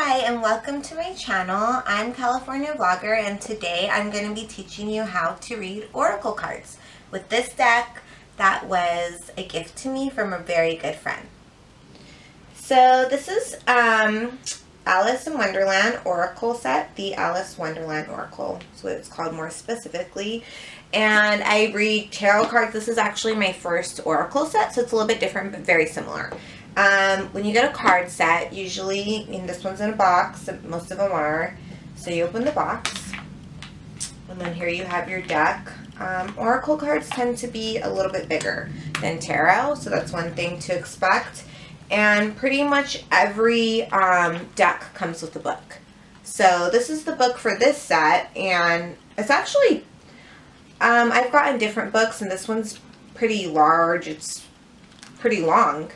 Hi and welcome to my channel. I'm California Vlogger and today I'm going to be teaching you how to read oracle cards with this deck that was a gift to me from a very good friend. So this is Alice in Wonderland Oracle Set, the Alice Wonderland Oracle is what it's called more specifically. And I read tarot cards. This is actually my first oracle set, so it's a little bit different but very similar. When you get a card set, usually, and this one's in a box, most of them are, so you open the box, and then here you have your deck. Oracle cards tend to be a little bit bigger than tarot, so that's one thing to expect. And pretty much every deck comes with a book. So this is the book for this set, and it's actually, I've gotten different books, and this one's pretty large, it's pretty long.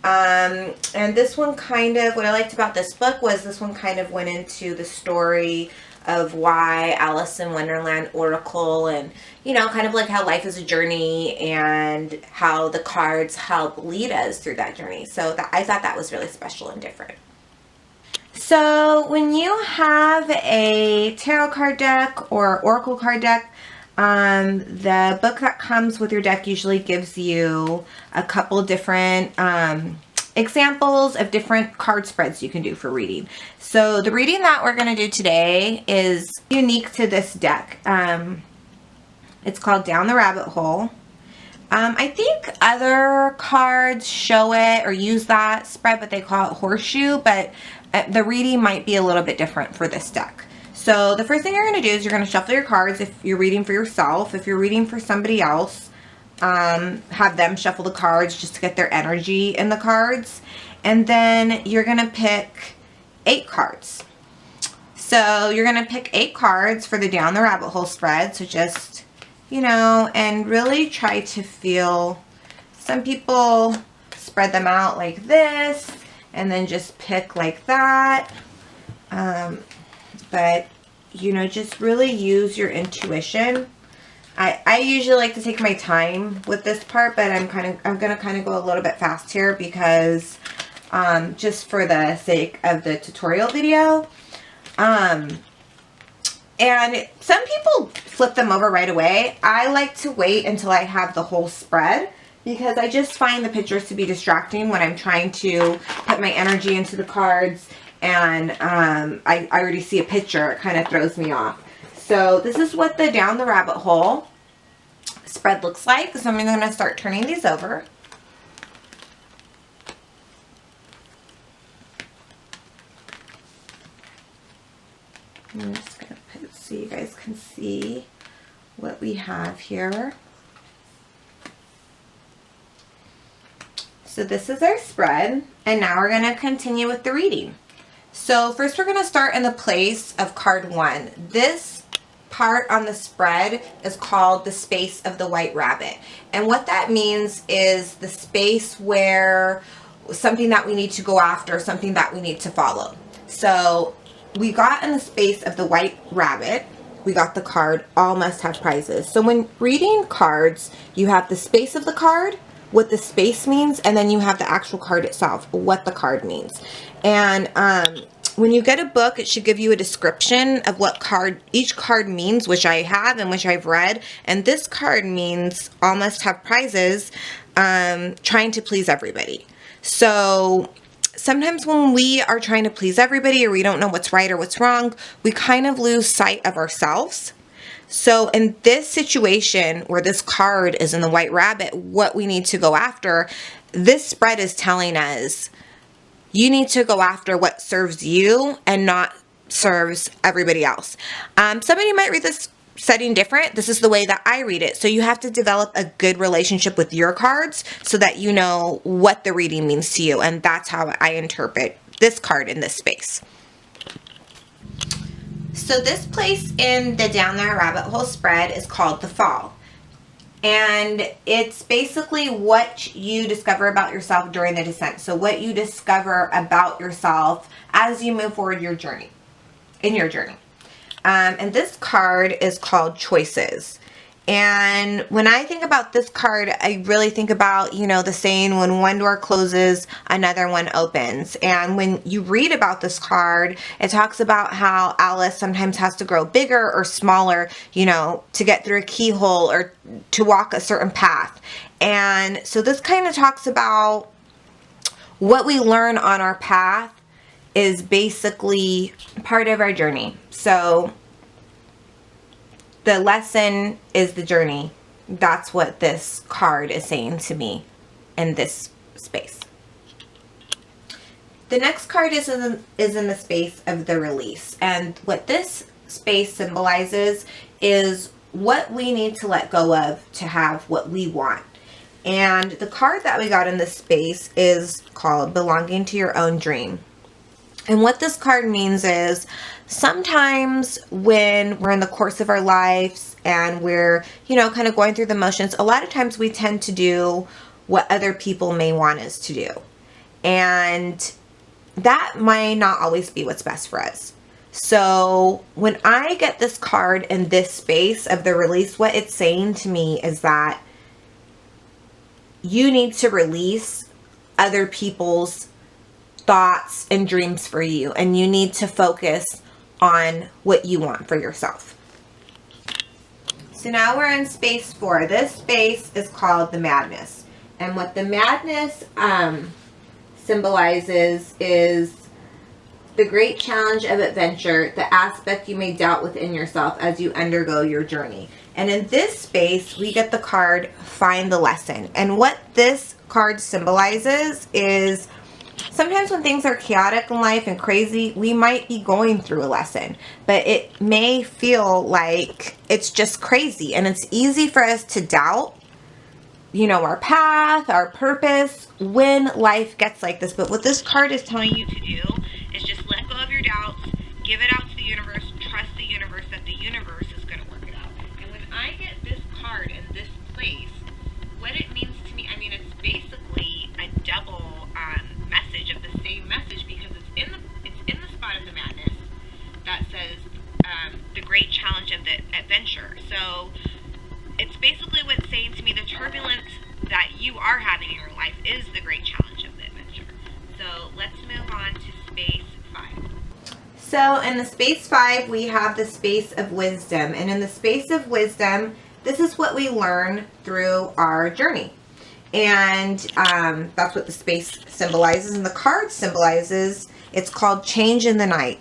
And this one kind of, what I liked about this book was this one kind of went into the story of why Alice in Wonderland Oracle, and you know, kind of like how life is a journey and how the cards help lead us through that journey. So I thought that was really special and different. So when you have a tarot card deck or oracle card deck, the book that comes with your deck usually gives you a couple different examples of different card spreads you can do for reading. So the reading that we're going to do today is unique to this deck. It's called Down the Rabbit Hole. I think other cards show it or use that spread, but they call it Horseshoe, but the reading might be a little bit different for this deck. So the first thing you're going to do is you're going to shuffle your cards if you're reading for yourself. If you're reading for somebody else, have them shuffle the cards just to get their energy in the cards. And then you're going to pick 8 cards. So you're going to pick 8 cards for the Down the Rabbit Hole spread. So just, you know, and really try to feel, some people spread them out like this and then just pick like that. But you know, just really use your intuition. I usually like to take my time with this part, but I'm gonna kind of go a little bit fast here because just for the sake of the tutorial video. And some people flip them over right away. I like to wait until I have the whole spread because I just find the pictures to be distracting when I'm trying to put my energy into the cards. And I already see a picture. It kind of throws me off. So this is what the Down the Rabbit Hole spread looks like. So I'm going to start turning these over. I'm just going to put it so you guys can see what we have here. So this is our spread. And now we're going to continue with the reading. So first we're going to start in the place of card 1. This part on the spread is called the space of the white rabbit. And what that means is the space where something that we need to go after, something that we need to follow. So we got in the space of the white rabbit, we got the card, all must have prizes. So when reading cards, you have the space of the card, what the space means, and then you have the actual card itself, what the card means. And when you get a book, it should give you a description of what card each card means, which I have and which I've read. And this card means all must have prizes, trying to please everybody. So sometimes when we are trying to please everybody or we don't know what's right or what's wrong, we kind of lose sight of ourselves. So in this situation where this card is in the white rabbit, what we need to go after, this spread is telling us you need to go after what serves you and not serves everybody else. Somebody might read this setting different. This is the way that I read it. So you have to develop a good relationship with your cards so that you know what the reading means to you. And that's how I interpret this card in this space. So this place in the Down the Rabbit Hole spread is called the Fall. And it's basically what you discover about yourself during the descent. So what you discover about yourself as you move forward in your journey. And this card is called Choices. And when I think about this card, I really think about, you know, the saying, when one door closes, another one opens. And when you read about this card, it talks about how Alice sometimes has to grow bigger or smaller, you know, to get through a keyhole or to walk a certain path. And so this kind of talks about what we learn on our path is basically part of our journey. So the lesson is the journey. That's what this card is saying to me in this space. The next card is in the space of the release. And what this space symbolizes is what we need to let go of to have what we want. And the card that we got in this space is called Belonging to Your Own Dream. And what this card means is sometimes when we're in the course of our lives and we're, you know, kind of going through the motions, a lot of times we tend to do what other people may want us to do. And that might not always be what's best for us. So when I get this card in this space of the release, what it's saying to me is that you need to release other people's thoughts and dreams for you, and you need to focus on what you want for yourself. So now we're in space 4. This space is called the madness, and what the madness symbolizes is the great challenge of adventure, the aspect you may doubt within yourself as you undergo your journey. And in this space, we get the card Find the Lesson. And what this card symbolizes is sometimes when things are chaotic in life and crazy, we might be going through a lesson, but it may feel like it's just crazy, and it's easy for us to doubt, you know, our path, our purpose when life gets like this. But what this card is telling you to do is just let go of your doubts, give it out to the universe, trust the universe that the universe is going to work it out. And when I get this card in this place, what it means to me, I mean, it's basically a double message of the same message, because it's in the spot of the madness that says the great challenge of the adventure. So it's basically what's saying to me, the turbulence that you are having in your life is the great challenge of the adventure. So let's move on to space 5. So in the space 5, we have the space of wisdom. And in the space of wisdom, this is what we learn through our journey. And that's what the space symbolizes. And the card symbolizes, it's called Change in the Night.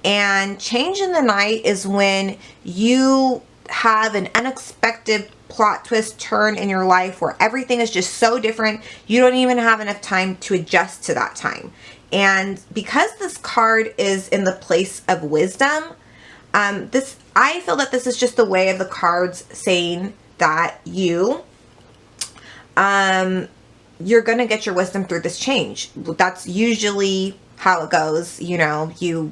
And change in the night is when you have an unexpected plot twist turn in your life where everything is just so different, you don't even have enough time to adjust to that time. And because this card is in the place of wisdom, I feel that this is just the way of the cards saying that you're going to get your wisdom through this change. That's usually how it goes. You know, you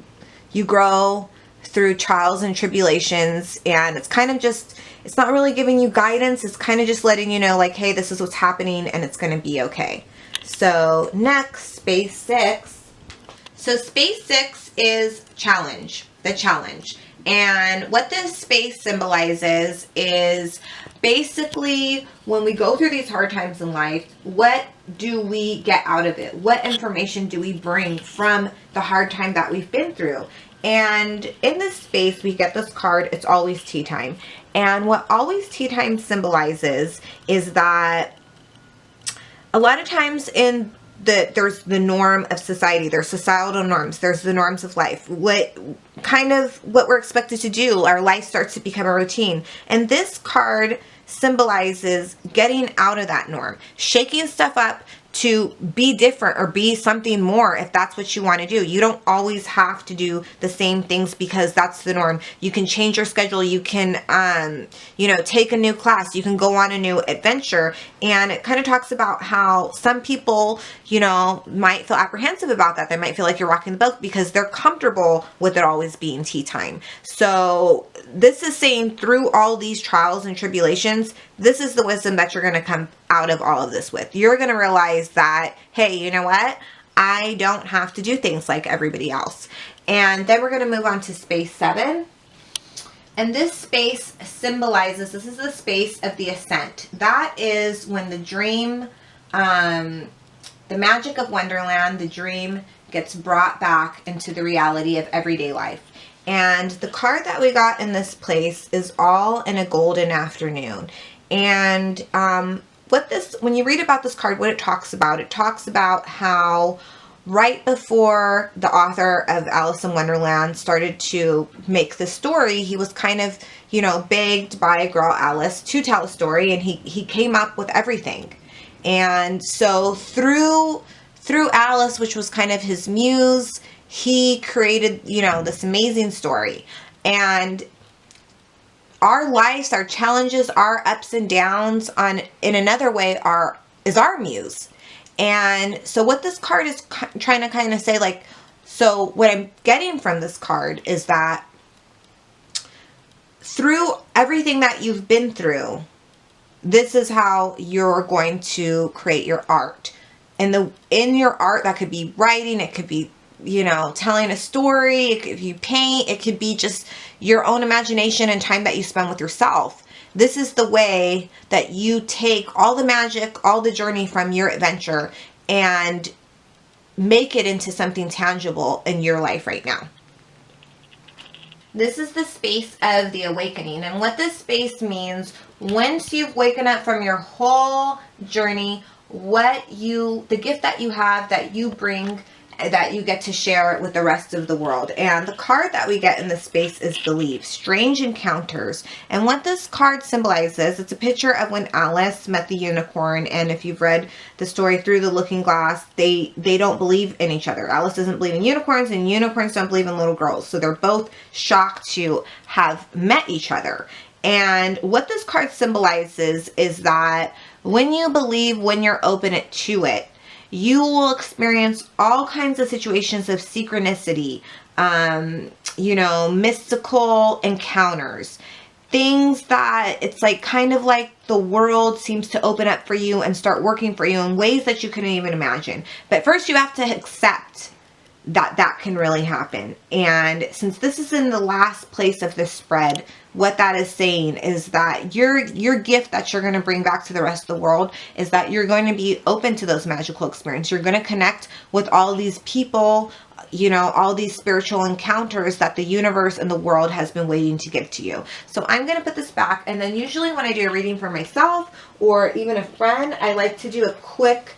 grow through trials and tribulations, and it's kind of just, it's not really giving you guidance. It's kind of just letting you know, like, hey, this is what's happening and it's going to be okay. So next, space 6. So space 6 is challenge, the challenge. And what this space symbolizes is basically when we go through these hard times in life, what do we get out of it? What information do we bring from the hard time that we've been through? And in this space, we get this card, It's Always Tea Time. And what Always Tea Time symbolizes is that a lot of times there's the norm of society, there's societal norms, there's the norms of life, what we're expected to do. Our life starts to become a routine. And this card symbolizes getting out of that norm, shaking stuff up to be different or be something more if that's what you want to do. You don't always have to do the same things because that's the norm. You can change your schedule. You can, take a new class. You can go on a new adventure. And it kind of talks about how some people, might feel apprehensive about that. They might feel like you're rocking the boat because they're comfortable with it always being tea time. So this is saying through all these trials and tribulations, this is the wisdom that you're going to come out of all of this with. You're going to realize that, hey, you know what? I don't have to do things like everybody else. And then we're going to move on to space 7. And this space symbolizes, this is the space of the Ascent. That is when the dream, the magic of Wonderland, the dream gets brought back into the reality of everyday life. And the card that we got in this place is All in a Golden Afternoon. And when you read about this card, what it talks about how right before the author of Alice in Wonderland started to make the story, he was kind of, begged by girl Alice to tell a story, and he came up with everything. And so through Alice, which was kind of his muse, he created, this amazing story. And our lives, our challenges, our ups and downs in another way is our muse. And so what this card is trying to kind of say, so what I'm getting from this card is that through everything that you've been through, this is how you're going to create your art. And in your art, that could be writing, it could be, telling a story, it could be paint, it could be just your own imagination and time that you spend with yourself. This is the way that you take all the magic, all the journey from your adventure and make it into something tangible in your life right now. This is the space of the awakening. And what this space means, once you've woken up from your whole journey, the gift that you have, that you bring, that you get to share with the rest of the world. And the card that we get in this space is Believe, Strange Encounters. And what this card symbolizes, it's a picture of when Alice met the unicorn. And if you've read the story Through the Looking Glass, they don't believe in each other. Alice doesn't believe in unicorns, and unicorns don't believe in little girls. So they're both shocked to have met each other. And what this card symbolizes is that when you believe, when you're open to it, you will experience all kinds of situations of synchronicity, mystical encounters, things that it's kind of like the world seems to open up for you and start working for you in ways that you couldn't even imagine. But first you have to accept that can really happen. And since this is in the last place of this spread, what that is saying is that your gift that you're going to bring back to the rest of the world is that you're going to be open to those magical experiences. You're going to connect with all these people, all these spiritual encounters that the universe and the world has been waiting to give to you. So I'm going to put this back, and then usually when I do a reading for myself or even a friend, I like to do a quick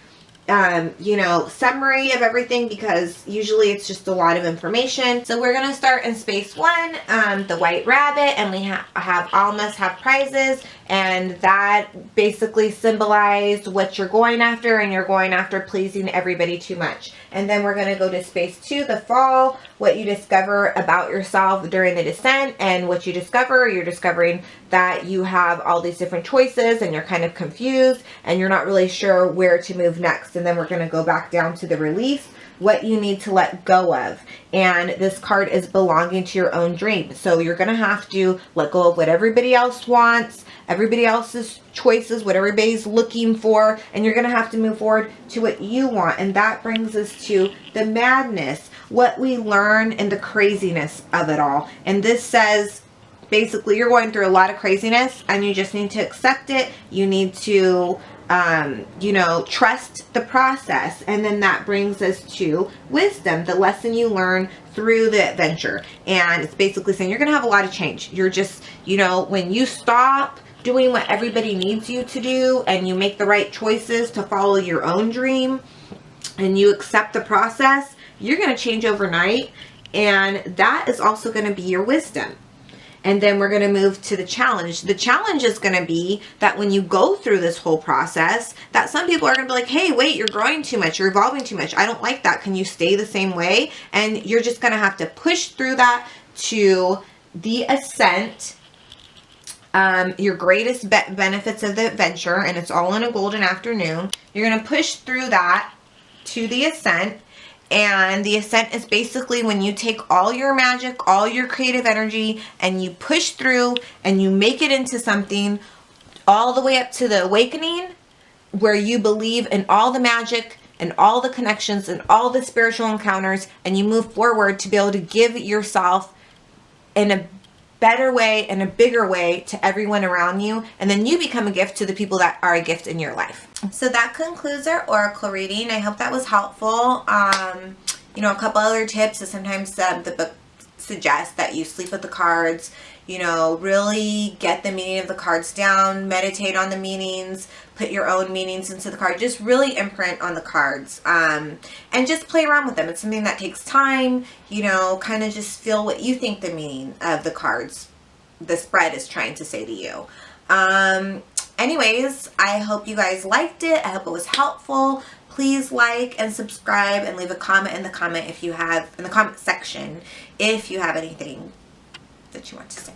summary of everything, because usually it's just a lot of information. So we're going to start in space 1, the white rabbit, and we have all must have prizes, and that basically symbolized what you're going after, and you're going after pleasing everybody too much. And then we're going to go to space 2, the fall, what you discover about yourself during the descent. And what you discover, you're discovering that you have all these different choices and you're kind of confused and you're not really sure where to move next. And then we're going to go back down to the release, what you need to let go of. And this card is belonging to your own dream. So you're going to have to let go of what everybody else wants, everybody else's choices, what everybody's looking for, and you're going to have to move forward to what you want. And that brings us to the madness, what we learn, and the craziness of it all. And this says, basically, you're going through a lot of craziness and you just need to accept it. You need to trust the process. And then that brings us to wisdom, the lesson you learn through the adventure. And it's basically saying you're going to have a lot of change. You're just, when you stop doing what everybody needs you to do and you make the right choices to follow your own dream and you accept the process, you're going to change overnight. And that is also going to be your wisdom. And then we're going to move to the challenge. The challenge is going to be that when you go through this whole process, that some people are going to be like, hey, wait, you're growing too much. You're evolving too much. I don't like that. Can you stay the same way? And you're just going to have to push through that to the ascent, your greatest benefits of the adventure. And it's all in a golden afternoon. You're going to push through that to the ascent. And the ascent is basically when you take all your magic, all your creative energy, and you push through and you make it into something all the way up to the awakening, where you believe in all the magic and all the connections and all the spiritual encounters, and you move forward to be able to give yourself better way and a bigger way to everyone around you, and then you become a gift to the people that are a gift in your life. So that concludes our oracle reading. I hope that was helpful. You know, a couple other tips is sometimes the book suggests that you sleep with the cards, you know, really get the meaning of the cards down, meditate on the meanings, put your own meanings into the card, just really imprint on the cards, and just play around with them. It's something that takes time, you know, kind of just feel what you think the meaning of the cards, the spread is trying to say to you. Anyways, I hope you guys liked it. I hope it was helpful. Please like and subscribe and leave a comment in the comment section if you have anything that you want to say.